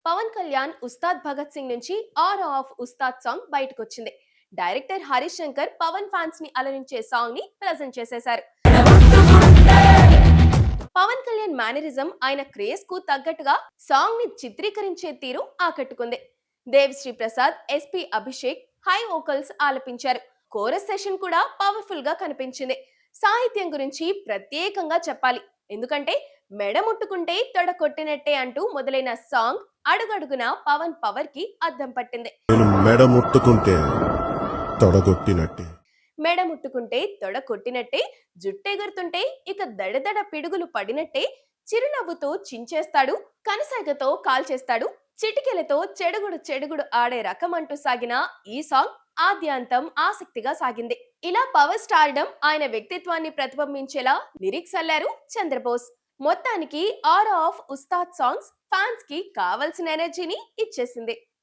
పవన్ కళ్యాణ్ ఉస్తాద్ భగత్ సింగ్ నుంచి ఆర్ of Ustaad song బయటకొచ్చింది. డైరెక్టర్ హరీష్ శంకర్ పవన్ ఫ్యాన్స్ ని అలరించే సాంగ్ ని ప్రెజెంట్ చేసేశారు. పవన్ కళ్యాణ్ మేనరిజం, ఆయన క్రేజ్ కు తగ్గట్టుగా సాంగ్ ని చిత్రీకరించే తీరు ఆకట్టుకుంది. Devisri Prasad, SP Abhishek high vocals ఆలపించారు. కోరస్ సెషన్ కూడా పవర్ఫుల్ గా కనిపించింది. సాహిత్యం గురించి ప్రత్యేకంగా చెప్పాలి, ఎందుకంటే మెడ ముట్టుకుంటే తొడ కొట్టినట్టే అంటూ మొదలైన సాంగ్ అడుగడుగున పవన్ పవర్ కి అద్దం పట్టింది. నేను మెడ ముట్టుకుంటే తొడగొట్టినట్టే. మెడ ముట్టుకుంటే తొడ కొట్టినట్టే, జుట్టెగురుతుంటే ఇక దడదడ పిడుగులు పడినట్టే, చిరునవ్వుతో చించేస్తాడు, కనసాగతో కాల్చేస్తాడు, చిటికెలతో చెడుగుడు చెడుగుడు ఆడే రకం అంటూ సాగిన ఈ సాంగ్ ఆద్యాంతం ఆసక్తిగా సాగింది. ఇలా పవర్ స్టార్డమ్, ఆయన వ్యక్తిత్వాన్ని ప్రతిబింబించేలా లిరిక్స్ అల్లారు చంద్రబోస్. మొత్తానికి ఆర్ ఆఫ్ ఉస్తాద్ సాంగ్స్ ఫ్యాన్స్ కి కావలసిన ఎనర్జీని ఇచ్చేసింది.